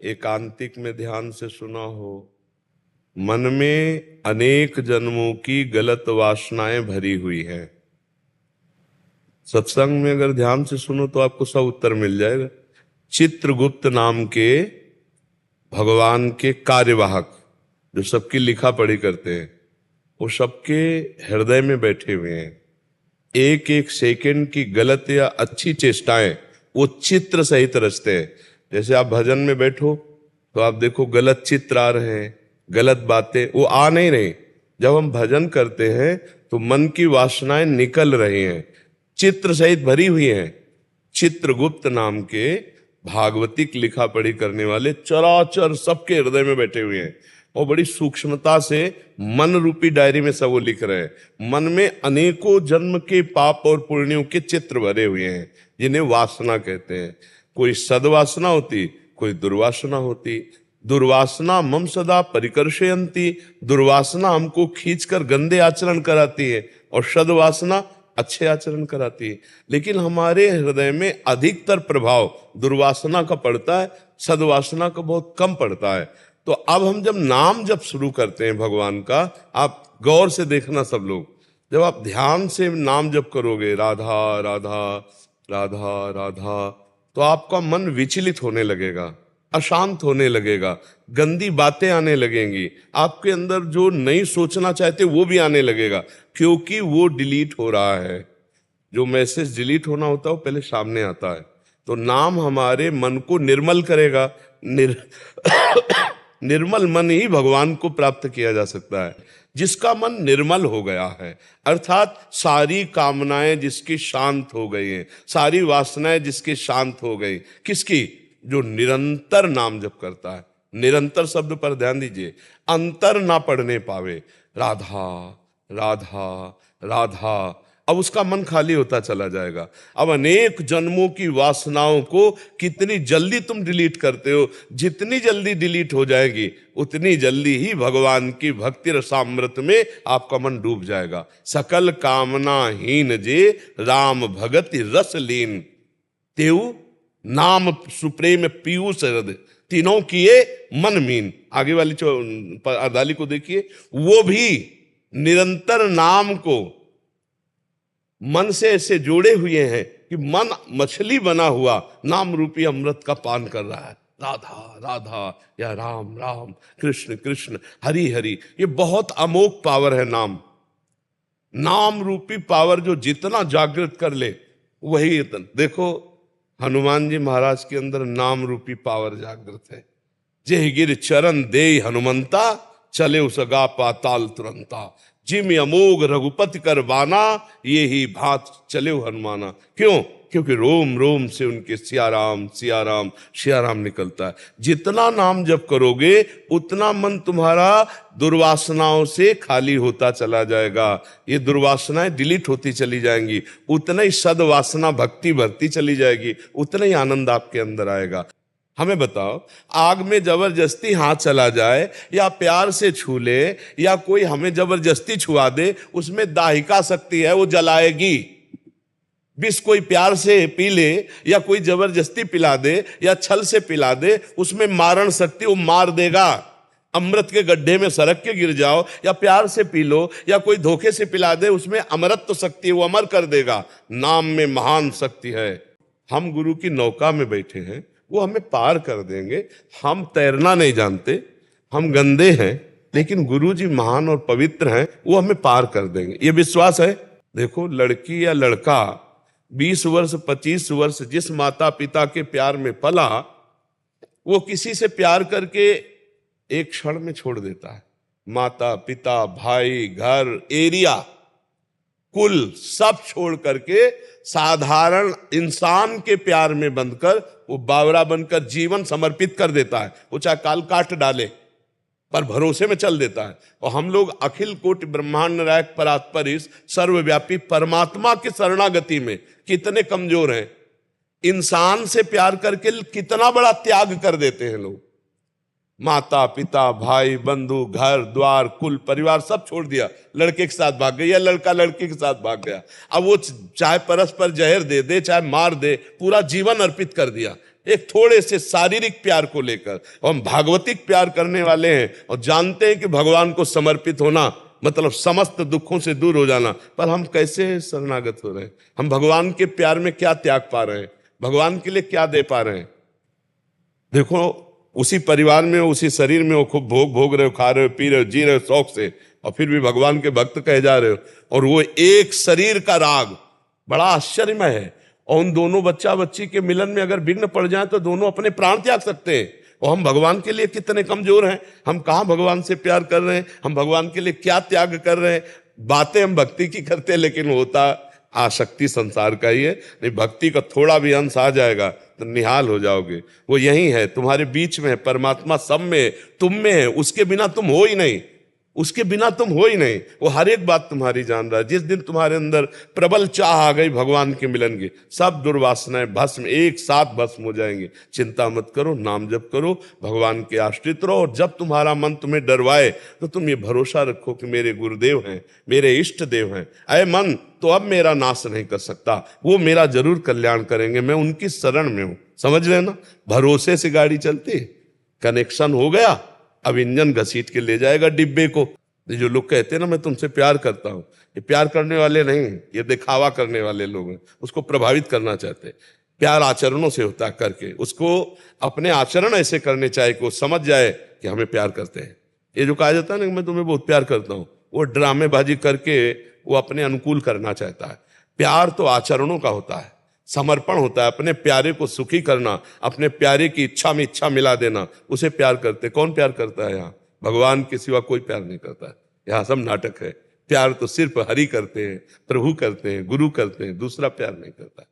एकांतिक में ध्यान से सुना हो, मन में अनेक जन्मों की गलत वासनाएं भरी हुई हैं। सत्संग में अगर ध्यान से सुनो तो आपको सब उत्तर मिल जाएगा। चित्रगुप्त नाम के भगवान के कार्यवाहक जो सबकी लिखा पढ़ी करते हैं, वो सबके हृदय में बैठे हुए हैं। एक एक सेकंड की गलत या अच्छी चेष्टाएं वो चित्र सहित रचते हैं। जैसे आप भजन में बैठो तो आप देखो गलत चित्र आ रहे हैं, गलत बातें वो आ नहीं रही। जब हम भजन करते हैं तो मन की वासनाएं निकल रही हैं, चित्र सहित भरी हुई हैं। चित्रगुप्त नाम के भागवतिक लिखा पढ़ी करने वाले चराचर सबके हृदय में बैठे हुए हैं और बड़ी सूक्ष्मता से मन रूपी डायरी में सब वो लिख रहे हैं। मन में अनेकों जन्म के पाप और पुण्यों के चित्र भरे हुए हैं, जिन्हें वासना कहते हैं। कोई सद्वासना होती, कोई दुर्वासना होती। दुर्वासना मम सदा परिकर्षयन्ति, दुर्वासना हमको खींचकर गंदे आचरण कराती है और सद्वासना अच्छे आचरण कराती है। लेकिन हमारे हृदय में अधिकतर प्रभाव दुर्वासना का पड़ता है, सद्वासना का बहुत कम पड़ता है। तो अब हम जब नाम जप शुरू करते हैं भगवान का, आप गौर से देखना सब लोग, जब आप ध्यान से नाम जप करोगे राधा राधा राधा राधा, तो आपका मन विचलित होने लगेगा, अशांत होने लगेगा, गंदी बातें आने लगेंगी, आपके अंदर जो नहीं सोचना चाहते वो भी आने लगेगा, क्योंकि वो डिलीट हो रहा है। जो मैसेज डिलीट होना होता है वो पहले सामने आता है। तो नाम हमारे मन को निर्मल करेगा। निर्मल मन ही भगवान को प्राप्त किया जा सकता है। जिसका मन निर्मल हो गया है, अर्थात सारी कामनाएं जिसकी शांत हो गई हैं, सारी वासनाएं जिसकी शांत हो गई, किसकी? जो निरंतर नाम जप करता है। निरंतर शब्द पर ध्यान दीजिए, अंतर ना पढ़ने पावे, राधा राधा राधा, अब उसका मन खाली होता चला जाएगा। अब अनेक जन्मों की वासनाओं को कितनी जल्दी तुम डिलीट करते हो, जितनी जल्दी डिलीट हो जाएगी उतनी जल्दी ही भगवान की भक्ति रसामृत में आपका मन डूब जाएगा। सकल कामनाहीन जे राम भगति रस लीन, तेऊ नाम सुप्रेम पीयूष हृदय, तीनों किए मन मीन। आगे वाली अर्धाली को देखिए, वो भी निरंतर नाम को मन से ऐसे जोड़े हुए हैं कि मन मछली बना हुआ नाम रूपी अमृत का पान कर रहा है। राधा राधा या राम राम, कृष्ण कृष्ण, हरि हरि। ये बहुत अमोघ पावर है नाम। नाम रूपी पावर जो जितना जागृत कर ले वही इतना। देखो हनुमान जी महाराज के अंदर नाम रूपी पावर जागृत है। जेहि गिर चरण दे हनुमंता, चले उसगा पाताल तुरंता। जिम अमोघ रघुपति कर बाना, ये ही भात चले हनुमाना। क्यों? क्योंकि रोम रोम से उनके सियाराम सियाराम सियाराम निकलता है। जितना नाम जप करोगे उतना मन तुम्हारा दुर्वासनाओं से खाली होता चला जाएगा। ये दुर्वासनाएं डिलीट होती चली जाएंगी, उतना ही सद्वासना भक्ति बढ़ती चली जाएगी, उतना ही आनंद आपके अंदर आएगा। हमें बताओ, आग में जबरदस्ती हाथ चला जाए या प्यार से छू ले या कोई हमें जबरदस्ती छुआ दे, उसमें दाहिका शक्ति है, वो जलाएगी। विष कोई प्यार से पी ले या कोई जबरदस्ती पिला दे या छल से पिला दे, उसमें मारण शक्ति, वो मार देगा। अमृत के गड्ढे में सरक के गिर जाओ या प्यार से पी लो या कोई धोखे से पिला दे, उसमें अमरत्व शक्ति है, वो अमर कर देगा। नाम में महान शक्ति है। हम गुरु की नौका में बैठे हैं, वो हमें पार कर देंगे। हम तैरना नहीं जानते, हम गंदे हैं, लेकिन गुरु जी महान और पवित्र हैं, वो हमें पार कर देंगे, ये विश्वास है। देखो लड़की या लड़का 20 वर्ष 25 वर्ष जिस माता पिता के प्यार में पला, वो किसी से प्यार करके एक क्षण में छोड़ देता है। माता पिता भाई घर एरिया कुल सब छोड़ करके साधारण इंसान के प्यार में बंधकर वो बावरा बनकर जीवन समर्पित कर देता है। वो चाहे काल काट डाले पर भरोसे में चल देता है। और हम लोग अखिल कोटि ब्रह्मांड नायक परात्परिस सर्वव्यापी परमात्मा की शरणागति में कितने कमजोर हैं। इंसान से प्यार करके कितना बड़ा त्याग कर देते हैं लोग। माता पिता भाई बंधु घर द्वार कुल परिवार सब छोड़ दिया, लड़के के साथ भाग गया या लड़का लड़के के साथ भाग गया। अब वो चाहे परस्पर जहर दे दे चाहे मार दे, पूरा जीवन अर्पित कर दिया। एक थोड़े से शारीरिक प्यार को लेकर। और हम भागवतिक प्यार करने वाले हैं और जानते हैं कि भगवान को समर्पित होना मतलब समस्त दुखों से दूर हो जाना, पर हम कैसे शरणागत हो रहे हैं? हम भगवान के प्यार में क्या त्याग पा रहे हैं? भगवान के लिए क्या दे पा रहे हैं? देखो, उसी परिवार में हो, उसी शरीर में हो, खूब भोग रहे हो, खा रहे हो, पी रहे हो, जी रहे हो शौक से, और फिर भी भगवान के भक्त कहे जा रहे हो। और वो एक शरीर का राग बड़ा आश्चर्यमय है। और उन दोनों बच्चा बच्ची के मिलन में अगर विघ्न पड़ जाए तो दोनों अपने प्राण त्याग सकते हैं। और हम भगवान के लिए कितने कमजोर हैं। हम कहाँ भगवान से प्यार कर रहे हैं? हम भगवान के लिए क्या त्याग कर रहे हैं? बातें हम भक्ति की करते हैं, लेकिन होता आसक्ति संसार का ही है। नहीं, भक्ति का थोड़ा भी अंश आ जाएगा तो निहाल हो जाओगे। वो यही है, तुम्हारे बीच में है, परमात्मा सब में है, तुम में है। उसके बिना तुम हो ही नहीं, उसके बिना तुम हो ही नहीं। वो हर एक बात तुम्हारी जान रहा है। जिस दिन तुम्हारे अंदर प्रबल चाह आ गई भगवान के मिलन की, सब दुर्वासनाएं भस्म एक साथ भस्म हो जाएंगे। चिंता मत करो, नाम जप करो, भगवान के आश्रित रहो। और जब तुम्हारा मन तुम्हें डरवाए तो तुम ये भरोसा रखो कि मेरे गुरुदेव हैं, मेरे इष्ट देव हैं। अय मन, तो अब मेरा नाश नहीं कर सकता, वो मेरा जरूर कल्याण करेंगे, मैं उनकी शरण में हूं। समझ लेना, भरोसे से गाड़ी चलती, कनेक्शन हो गया, अब इंजन घसीट के ले जाएगा डिब्बे को। जो लोग कहते हैं ना मैं तुमसे प्यार करता हूं, ये प्यार करने वाले नहीं, ये दिखावा करने वाले लोग हैं। उसको प्रभावित करना चाहते हैं। प्यार आचरणों से होता है, करके उसको अपने आचरण ऐसे करने चाहिए कि वो समझ जाए कि हमें प्यार करते हैं। ये जो कहा जाता है ना कि मैं तुम्हें बहुत प्यार करता हूं, वो ड्रामेबाजी करके वो अपने अनुकूल करना चाहता है। प्यार तो आचरणों का होता है, समर्पण होता है, अपने प्यारे को सुखी करना, अपने प्यारे की इच्छा में इच्छा मिला देना, उसे प्यार करते। कौन प्यार करता है यहाँ? भगवान के सिवा कोई प्यार नहीं करता है। यहाँ सब नाटक है। प्यार तो सिर्फ हरि करते हैं, प्रभु करते हैं, गुरु करते हैं, दूसरा प्यार नहीं करता है।